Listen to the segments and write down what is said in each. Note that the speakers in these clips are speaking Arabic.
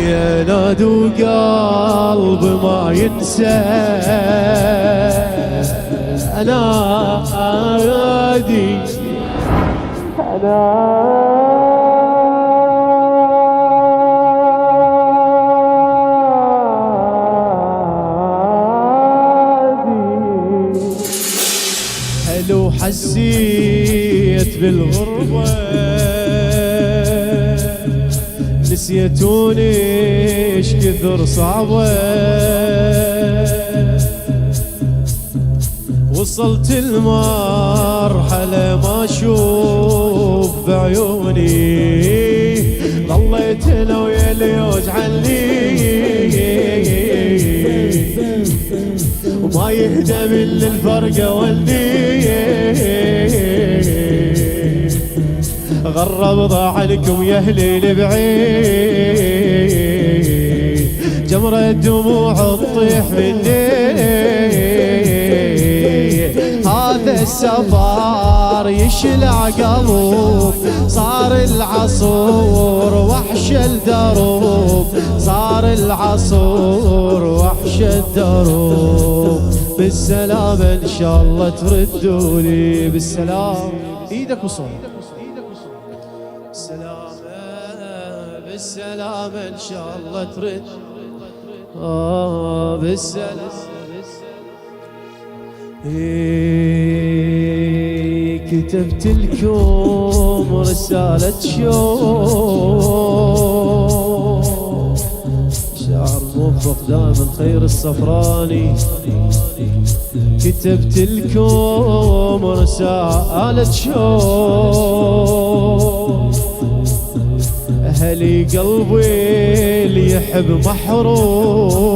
ينادي وقلب ما ينسى أنادي هلو حسيت بالغربة نسيتوني ايش كثر صعبة وصلت المرحلة ما اشوف بعيوني ضليت انا ويا اللي يوجعني وما يهدى من الفرقة ولدي غرب عنكم يا اهلي البعيد جمرة دموع تطيح مني هذا السفر يشلع قلب صار العصور وحش الدروب صار العصور وحش الدروب بالسلامة ان شاء الله تردولي بالسلام ايدك وصول بالسلامة ان شاء الله ترد بالسلامة كتبت لكم رسالة شوق شعر موفق دائما خير الصفراني كتبت لكم رسالة شوق أهلي قلبي اللي يحب محروم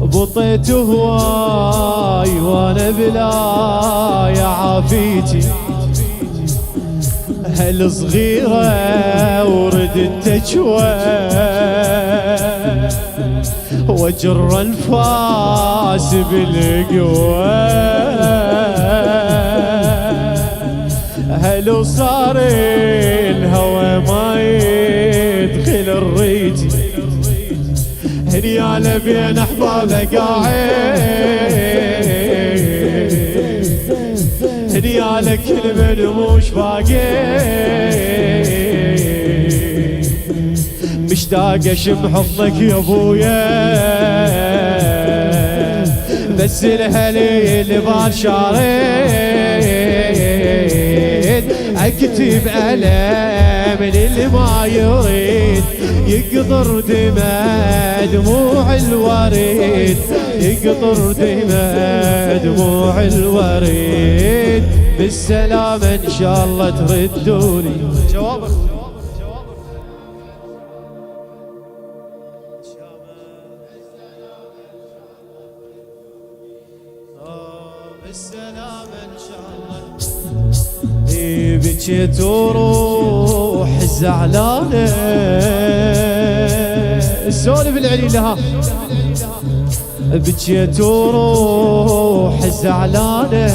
بطيت هواي وانا بلا يا عافيتي هل صغيرة وردت تجوى وجر انفاس بالقوى هل صار الهوى ما يدخل الريتي هنياله بين احبابه قاعد هنياله كل من مش باقي مشتاق اشم حضنك يا ابويا بس الهلي البال شارد اكتب الم اللي ما يريد يقطر دموع الوريد يقطر دموع الوريد بالسلامة ان شاء الله تردوني جوابك بالسلامة ان شاء الله بكيت وروح زعلانة السولف العليلة ها بكيت وروح زعلانة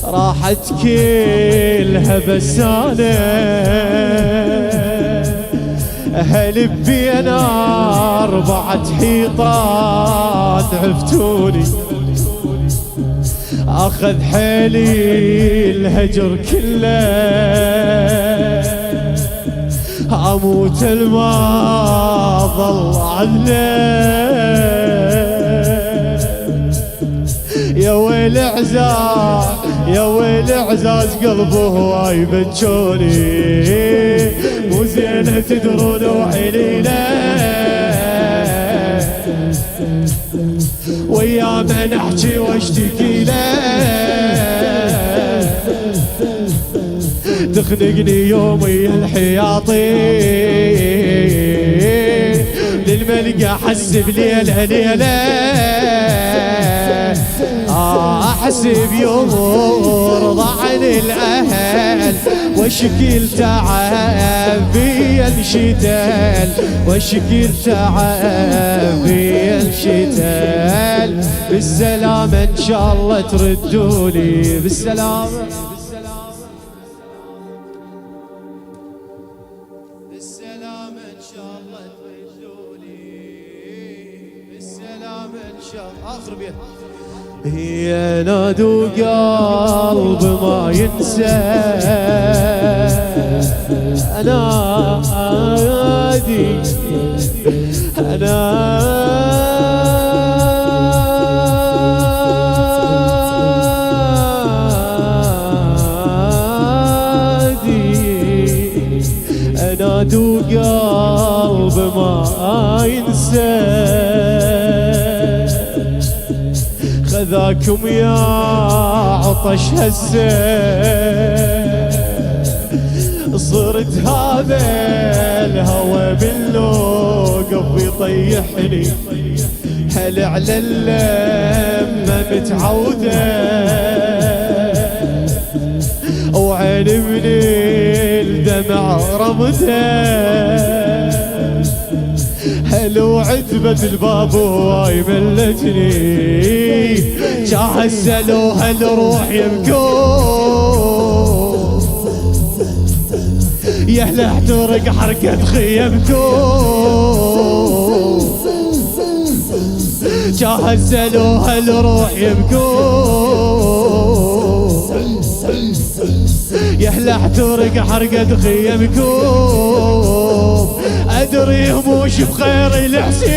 راحت كلها بسانة أهل بينا 4 حيطان عفتوني أخذ حيلي الهجر كله أموت الما ظل عنه يا ويل عزاز يا ويل عزاز قلبه هواي بنشوني مو زينة تدرون وعينينا ويا ما نحكي واشتكي له تخنقني يومي الحياطي للملقى حسب ليلة ليلة احسب يمر ضعن الاهل وشكيل تعب بي الشتال وشكيل تعب بي الشتال بالسلامة ان شاء الله تردولي بالسلامة آخر بيت. هي نادو قلب ما ينسى أنادي أنادو قلب ما ينسى خذاكم يا عطش هسه صرت هذا الهوى باللوقف يطيحني هل على اللمة متعودة وعين من الدمع رمته هل وعتبة الباب وهاي ملتني جاهزلوا هل روح يبكون يهلا احترق حركة خيمكم جاهزلوا هل روح يبكون يهلا احترق حركة خيمكم أدري هموش بخير الحسين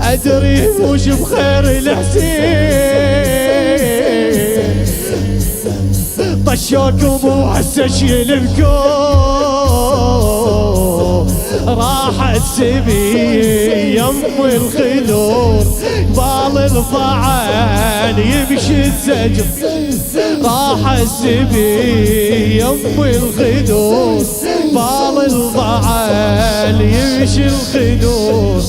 أدري هموش بخير الحسين طشوكم وهسه شيلكم راحت سبي يم الخلور بال الضعان يمشي الزجر راحت سبي يم الخدور بال الضعان يمشي الخدور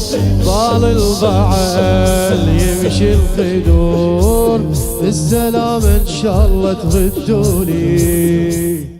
بال الضعان يمشي الخدور بالسلام ان شاء الله تغدوني.